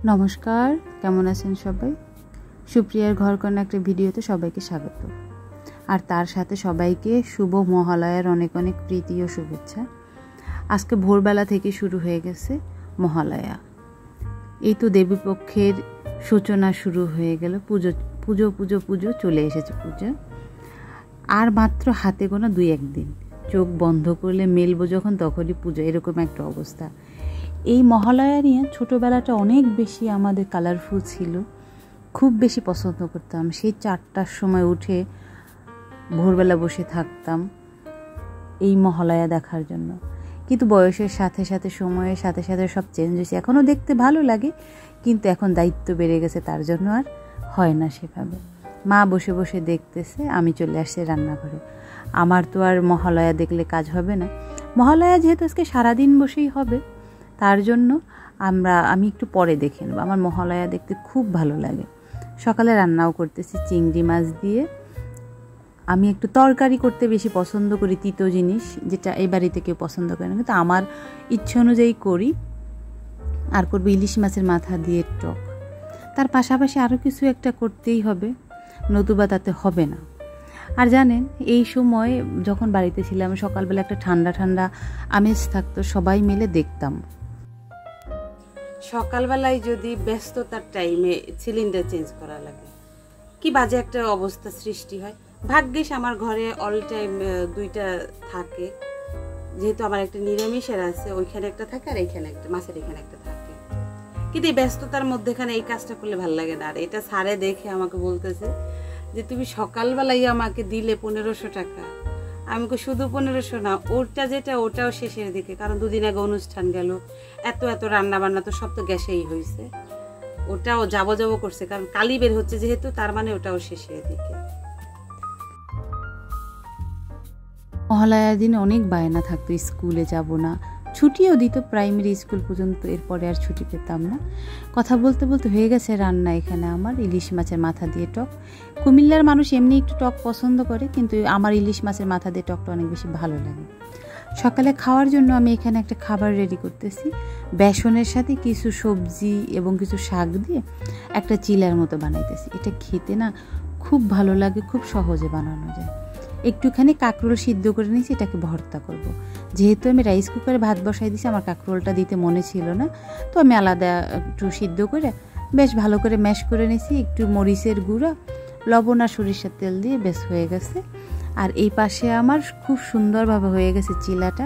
নমস্কার, কেমন আছেন সবাই? সুপ্রিয়ার ঘরকন্যা একটা ভিডিওতে সবাইকে স্বাগত। আর তার সাথে সবাইকে শুভ মহালয়ার অনেক অনেক প্রীতি ও শুভেচ্ছা। আজকে ভোরবেলা থেকে শুরু হয়ে গেছে মহালয়া। এই তো দেবীপক্ষের সূচনা শুরু হয়ে গেল। পুজো চলে এসেছে পূজা। আর মাত্র হাতে গোনা 2-1 দিন, চোখ বন্ধ করলে মেলবো যখন তখনই পুজো, এরকম একটা অবস্থা। এই মহালয়া নিয়ে ছোটোবেলাটা অনেক বেশি আমাদের কালারফুল ছিল, খুব বেশি পছন্দ করতাম। সেই 4টার সময় উঠে ভোরবেলা বসে থাকতাম এই মহালয়া দেখার জন্য। কিন্তু বয়সের সাথে সাথে, সময়ের সাথে সাথে সব চেঞ্জ হয়েছে। এখনও দেখতে ভালো লাগে, কিন্তু এখন দায়িত্ব বেড়ে গেছে, তার জন্য আর হয় না সেভাবে। মা বসে বসে দেখতেছে, আমি চলে আসছি রান্নাঘরে। আমার তো আর মহালয়া দেখলে কাজ হবে না। মহালয়া যেহেতু আজকে সারাদিন বসেই হবে, তার জন্য আমি একটু পরে দেখে নেব। আমার মহালয়া দেখতে খুব ভালো লাগে। সকালে রান্নাও করতেছি চিংড়ি মাছ দিয়ে। আমি একটু তরকারি করতে বেশি পছন্দ করি, তিতো জিনিস, যেটা এই বাড়িতে কেউ পছন্দ করে না, কিন্তু আমার ইচ্ছে অনুযায়ী করি। আর করবো ইলিশ মাছের মাথা দিয়ে টক। তার পাশাপাশি আরও কিছু একটা করতেই হবে, নতুবা তাতে হবে না। আর জানেন, এই সময় যখন বাড়িতে ছিলাম সকালবেলা একটা ঠান্ডা ঠান্ডা আমেজ থাকতো, সবাই মিলে দেখতাম। সকালবেলায় যদি ব্যস্ততার টাইমে সিলিন্ডার চেঞ্জ করা লাগে, কি বাজে একটা অবস্থা সৃষ্টি হয়। ভাগ্যিস আমার ঘরে অল টাইম 2টা থাকে, যেহেতু আমার একটা নিরামিষের আছে, ওইখানে একটা থাকে আর এইখানে একটা, মাছের এখানে একটা থাকে। কিন্তু এই ব্যস্ততার মধ্যেখানে এই কাজটা করলে ভালো লাগে না। আর এটা স্যারে দেখে আমাকে বলতেছে যে তুমি সকালবেলায় আমাকে দিলে 1500 টাকা। আমি শুধু 1500 না, ওটা যেটা ওটাও শেষের দিকে, কারণ 2 দিন আগে অনুষ্ঠান গেল, এত রান্না বান্না তো সব তো গ্যাসেই হয়েছে। ওটাও যাবো করছে, কারণ কালি বের হচ্ছে যেহেতু, তার মানে ওটাও শেষের দিকে। মহালয়ার দিনে অনেক বায়না থাকতো, স্কুলে যাব না। ছুটিও দিত প্রাইমারি স্কুল পর্যন্ত, এরপরে আর ছুটি পেতাম না। কথা বলতে বলতে হয়ে গেছে রান্না এখানে আমার ইলিশ মাছের মাথা দিয়ে টক। কুমিল্লার মানুষ এমনি একটু টক পছন্দ করে, কিন্তু আমার ইলিশ মাছের মাথা দিয়ে টকটা অনেক বেশি ভালো লাগে। সকালে খাওয়ার জন্য আমি এখানে একটা খাবার রেডি করতেছি। বেসনের সাথে কিছু সবজি এবং কিছু শাক দিয়ে একটা চিলার মতো বানাইতেছি। এটা খেতে না খুব ভালো লাগে, খুব সহজে বানানো যায়। একটুখানি কাঁকরোল সিদ্ধ করে নিয়েছি, এটাকে ভর্তা করব। যেহেতু আমি রাইস কুকারে ভাত বসাই দিয়েছি, আমার কাঁকরোলটা দিতে মনে ছিল না, তো আমি আলাদা একটু সিদ্ধ করে বেশ ভালো করে ম্যাশ করে নিয়েছি। একটু মরিচের গুঁড়া, লবণ আর সরিষার তেল দিয়ে বেশ হয়ে গেছে। আর এই পাশে আমার খুব সুন্দরভাবে হয়ে গেছে চিলাটা।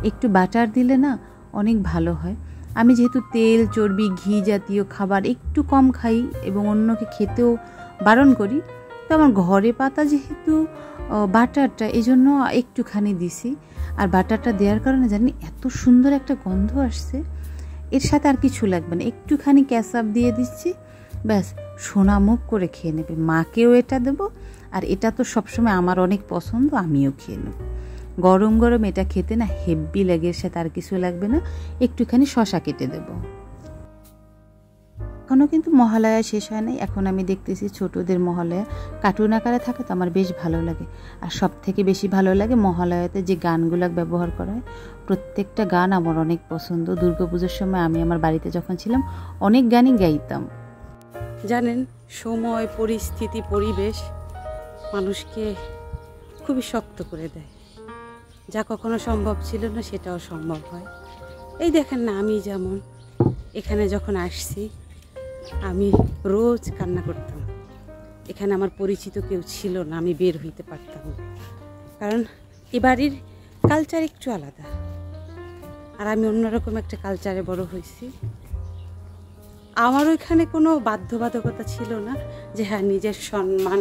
একটু বাটার দিলে না অনেক ভালো হয়। আমি যেহেতু তেল, চর্বি, ঘি জাতীয় খাবার একটু কম খাই এবং অন্যকে খেতেও বারণ করি, তো আমার ঘরে পাতা যেহেতু বাটারটা, এই জন্য একটুখানি দিছি। আর বাটারটা দেওয়ার কারণে জানি এত সুন্দর একটা গন্ধ আসছে। এর সাথে আর কিছু লাগবে না, একটুখানি ক্যাচাপ দিয়ে দিচ্ছি, ব্যাস সোনামুখ করে খেয়ে নেবে। মাকেও এটা দেবো, আর এটা তো সবসময় আমার অনেক পছন্দ, আমিও খেয়ে নেব। গরম গরম এটা খেতে না হেব্বি লাগে। এর সাথে আর কিছু লাগবে না, একটুখানি শসা কেটে দেবো। এখনও কিন্তু মহালয়া শেষ হয় নাই। এখন আমি দেখতেছি ছোটদের মহালয়া কার্টুন আকারে থাকে, তো আমার বেশ ভালো লাগে। আর সব থেকে বেশি ভালো লাগে মহালয়াতে যে গানগুলো ব্যবহার করা হয়, প্রত্যেকটা গান আমার অনেক পছন্দ। দুর্গাপুজোর সময় আমি আমার বাড়িতে যখন ছিলাম অনেক গানই গাইতাম। জানেন, সময়, পরিস্থিতি, পরিবেশ মানুষকে খুবই শক্ত করে দেয়। যা কখনো সম্ভব ছিল না সেটাও সম্ভব হয়। এই দেখেন না, আমি যেমন এখানে যখন আসছি, আমি রোজ কান্না করতাম। এখানে আমার পরিচিত কেউ ছিল না, আমি বের হইতে পারতাম না, কারণ এ বাড়ির কালচার একটু আলাদা। আর আমি অন্যরকম একটা কালচারে বড় হয়েছি। আমার ওইখানে কোনো বাধ্যবাধকতা ছিল না যে হ্যাঁ নিজের সম্মান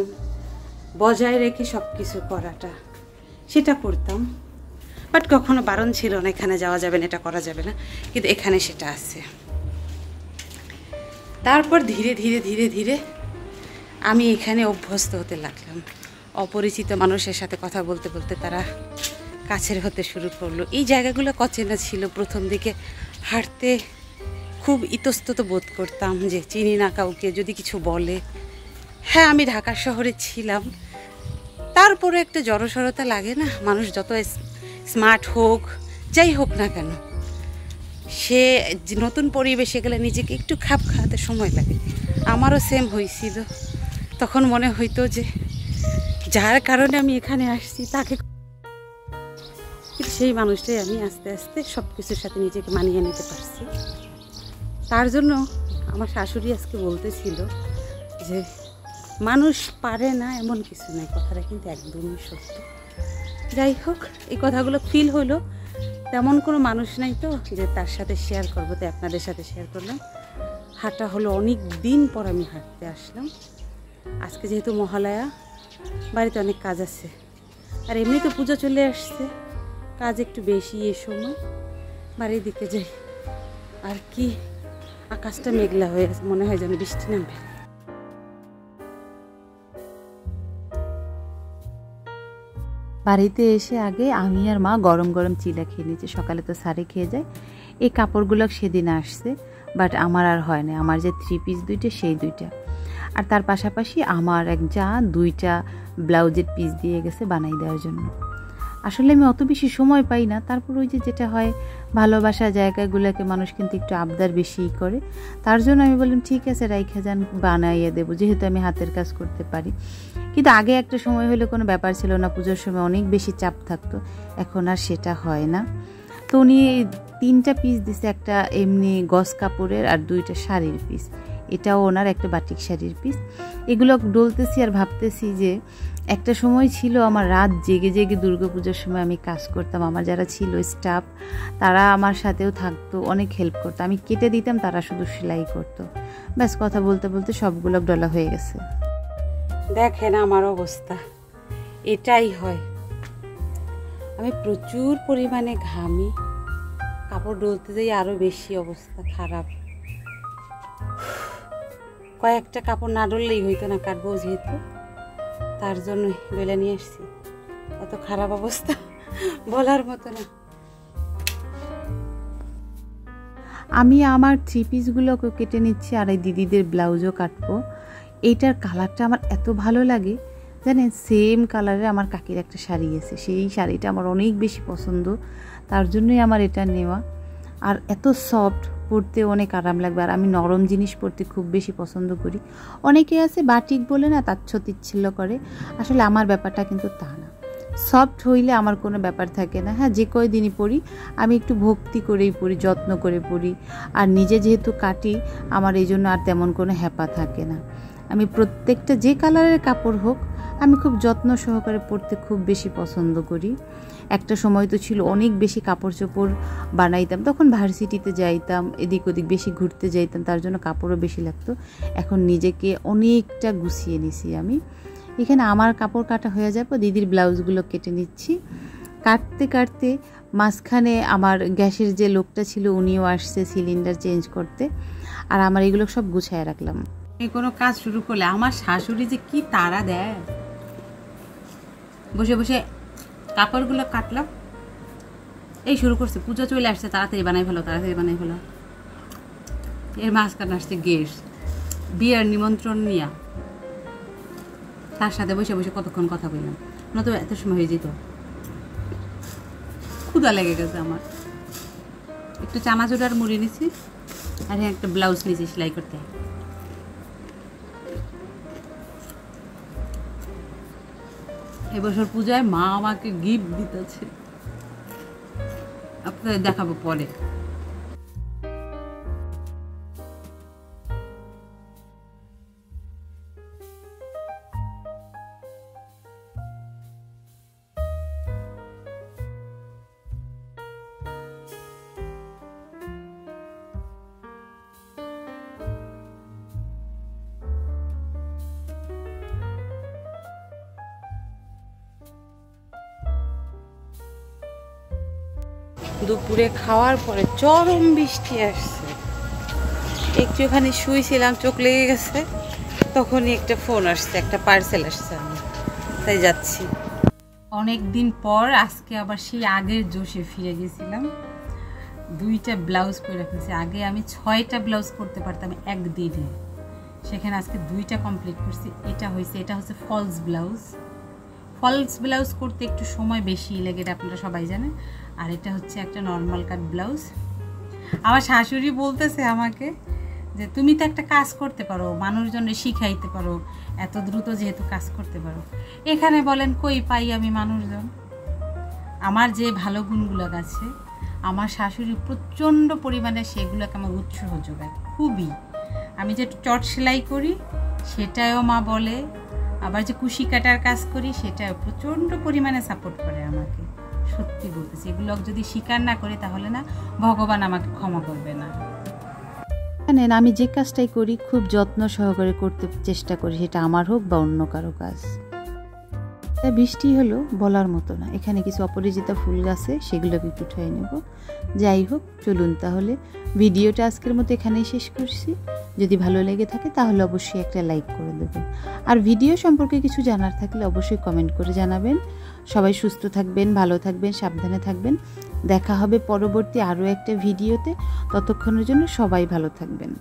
বজায় রেখে সব কিছু করাটা, সেটা করতাম। বাট কখনো বারণ ছিল না এখানে যাওয়া যাবে না, এটা করা যাবে না, কিন্তু এখানে সেটা আছে। তারপর ধীরে ধীরে ধীরে ধীরে আমি এখানে অভ্যস্ত হতে লাগলাম। অপরিচিত মানুষের সাথে কথা বলতে বলতে তারা কাছের হতে শুরু করলো। এই জায়গাগুলো অচেনা ছিল প্রথম দিকে, হাঁটতে খুব ইতস্তত বোধ করতাম যে চিনি না কাউকে, যদি কিছু বলে। হ্যাঁ, আমি ঢাকা শহরে ছিলাম, তারপরে একটা জড়সড়তা লাগে না? মানুষ যত স্মার্ট হোক, যাই হোক না কেন, সে নতুন পরিবেশে গেলে নিজেকে একটু খাপ খাওয়াতে সময় লাগে। আমারও সেম হয়েছিল। তখন মনে হইতো যে যার কারণে আমি এখানে আসছি তাকে, সেই মানুষটাই আমি আস্তে আস্তে সব কিছুর সাথে নিজেকে মানিয়ে নিতে পারছি। তার জন্য আমার শাশুড়ি আজকে বলতেছিল যে মানুষ পারে না এমন কিছু নয়, কথাটা কিন্তু একদমই সত্য। যাই হোক, এই কথাগুলো ফিল হলো, তেমন কোনো মানুষ নাই তো যে তার সাথে শেয়ার করবো, তাই আপনাদের সাথে শেয়ার করলাম। হাঁটা হলো অনেক দিন পর আমি হাঁটতে আসলাম। আজকে যেহেতু মহালয়া, বাড়িতে অনেক কাজ আছে, আর এমনি তো পুজো চলে আসছে, কাজ একটু বেশি এ সময়। বাড়ির দিকে যাই, আর কি আকাশটা মেঘলা হয়ে আছে, মনে হয় যেন বৃষ্টি নামবে। বাড়িতে এসে আগে আমি আর মা গরম গরম চিলা খেয়ে নিয়েছি। সকালে তো সারে খেয়ে যায়। এই কাপড়গুলো সেদিন আসছে, বাট আমার আর হয় না। আমার যে 3 পিস দুইটা, সেই দুইটা, আর তার পাশাপাশি আমার এক যা 2টা ব্লাউজের পিস দিয়ে গেছে বানাই দেওয়ার জন্য। আসলে আমি অত বেশি সময় পাই না, তারপর ওই যে যেটা হয়, ভালোবাসা জায়গাগুলোকে মানুষ কিন্তু একটু আবদার বেশিই করে। তার জন্য আমি বললাম ঠিক আছে, রাইখা যান, বানাইয়ে দেবো, যেহেতু আমি হাতের কাজ করতে পারি। কিন্তু আগে একটা সময় হলে কোনো ব্যাপার ছিল না, পুজোর সময় অনেক বেশি চাপ থাকতো, এখন আর সেটা হয় না। তো উনি 3টা পিস দিছে, একটা এমনি গস কাপড়ের আর 2টা শাড়ির পিস। এটাও ওনার একটা বাটিক শাড়ির পিস। এগুলো ডলতেছি আর ভাবতেছি যে একটা সময় ছিল আমার রাত জেগে জেগে দুর্গাপূজার সময় আমি কাজ করতাম। আমার যারা ছিল স্টাফ, তারা আমার সাথেও থাকতো, অনেক হেল্প করতো। আমি কেটে দিতাম, তারা শুধু সেলাই করতো। ব্যাস, কথা বলতে বলতে সবগুলো ডলা হয়ে গেছে। দেখেন আমার অবস্থা, এটাই হয়। আমি প্রচুর পরিমাণে ঘামি, কাপড় ডলতে যাই আরও বেশি অবস্থা খারাপ। কয়েকটা কাপড় না ডললেই হইতো না, কাটবো যেহেতু, তার জন্যই ডলে নিয়ে আসছি। এত খারাপ অবস্থা বলার মতো না। আমি আমার 3 পিসগুলোকে কেটে নিচ্ছি, আর এই দিদিদের ব্লাউজও কাটবো। এইটার কালারটা আমার এত ভালো লাগে, জানেন, সেম কালারে আমার কাকির একটা শাড়ি আছে, সেই শাড়িটা আমার অনেক বেশি পছন্দ, তার জন্যই আমার এটা নেওয়া। আর এত সফট, পরতে অনেক আরাম লাগবে। আর আমি নরম জিনিস পরতে খুব বেশি পছন্দ করি। অনেকে আছে বাটিক বলে না, তাচ্ছিল্য করে, আসলে আমার ব্যাপারটা কিন্তু তা না। সফট হইলে আমার কোনো ব্যাপার থাকে না। হ্যাঁ, যে কয়দিনই পরি আমি একটু ভক্তি করেই পরি, যত্ন করে পরি। আর নিজে যেহেতু কাটি, আমার এই জন্য আর তেমন কোনো হ্যাপা থাকে না। আমি প্রত্যেকটা যে কালারের কাপড় হোক, আমি খুব যত্ন সহকারে পরতে খুব বেশি পছন্দ করি। একটা সময় তো ছিল অনেক বেশি কাপড় চোপড় বানাইতাম, তখন ভার্সিটিতে যাইতাম, এদিক ওদিক বেশি ঘুরতে যাইতাম, তার জন্য কাপড়ও বেশি লাগতো। এখন নিজেকে অনেকটা গুছিয়ে নিছি আমি। এখানে আমার কাপড় কাটা হয়ে যাবে, দিদির ব্লাউজগুলো কেটে নিচ্ছি। কাটতে কাটতে মাঝখানে আমার গ্যাসের যে লোকটা ছিল, উনিও আসছে সিলিন্ডার চেঞ্জ করতে, আর আমার এগুলো সব গুছায় রাখলাম। এই কোনো কাজ শুরু করলে আমার শাশুড়ি যে কি তাড়া দেয়। বসে বসে কাপড়গুলো কাটলাম, এই শুরু করছে, পুজো চলে আসছে, তাড়াতাড়ি বানাই ফেলো, তাড়াতাড়ি বানাই ফেলো। এর মাঝখানে আসছে গেস্ট, বিয়ের নিমন্ত্রণ নিয়ে, তার সাথে বসে বসে কতক্ষণ কথা বললাম, না তো এত সময় হয়ে যেত। ক্ষুধা লেগে গেছে আমার। একটু চানাচুর আর মুড়ি নিছি, আর একটা ব্লাউজ নিয়েছি সেলাই করতে। এবছর পূজায় মা আমাকে গিফট দিতেছে, আপনাদের দেখাবো পরে। দুপুরে খাওয়ার পরে চরম বৃষ্টি আসছে। একটুখানি শুয়েছিলাম, চোখ লেগে গেছে, তখনই একটা ফোন আসছে, একটা পার্সেল আসছে, আমি তাই যাচ্ছি। অনেক দিন পর আজকে আবার সেই আগের জোশে ফিরে গেছিলাম। 2টা ব্লাউজ করে রেখেছি। আগে আমি 6টা ব্লাউজ করতে পারতাম একদিনে, সেখানে আজকে 2টা কমপ্লিট করছি। এটা হচ্ছে ফলস ব্লাউজ। ফলস ব্লাউজ করতে একটু সময় বেশি লেগে, এটা আপনারা সবাই জানেন। আর এটা হচ্ছে একটা নর্মাল কাট ব্লাউজ। আমার শাশুড়ি বলতেছে আমাকে যে তুমি তো একটা কাজ করতে পারো, মানুষজনকে শিখাইতে পারো, এত দ্রুত যেহেতু কাজ করতে পারো। এখানে বলেন কই পাই আমি মানুষজন? আমার যে ভালো গুণগুলো আছে আমার শাশুড়ি প্রচণ্ড পরিমাণে সেগুলোকে আমার উৎসাহ যোগায় খুবই। আমি যে চট সেলাই করি সেটাও মা বলে, আবার যে কুশি কাটার কাজ করি সেটাও প্রচণ্ড পরিমাণে সাপোর্ট করে আমাকে। সত্যি বলতেছি, এগুলো যদি স্বীকার না করি তাহলে না ভগবান আমাকে ক্ষমা করবে না। জানেন, আমি যে কাজটাই করি খুব যত্ন সহকারে করতে চেষ্টা করি, সেটা আমার হোক বা অন্য কারো কাজ। বৃষ্টি হলো বলার মতো না। এখানে কিছু অপরাজিতা ফুল গাছে, সেগুলোকে একটু উঠাই নেব। যাই হোক, চলুন তাহলে ভিডিওটা আজকের মতো এখানেই শেষ করছি। যদি ভালো লেগে থাকে তাহলে অবশ্যই একটা লাইক করে দেবেন, আর ভিডিও সম্পর্কে কিছু জানার থাকলে অবশ্যই কমেন্ট করে জানাবেন। সবাই সুস্থ থাকবেন, ভালো থাকবেন, সাবধানে থাকবেন। দেখা হবে পরবর্তী আরও একটা ভিডিওতে। ততক্ষণের জন্য সবাই ভালো থাকবেন।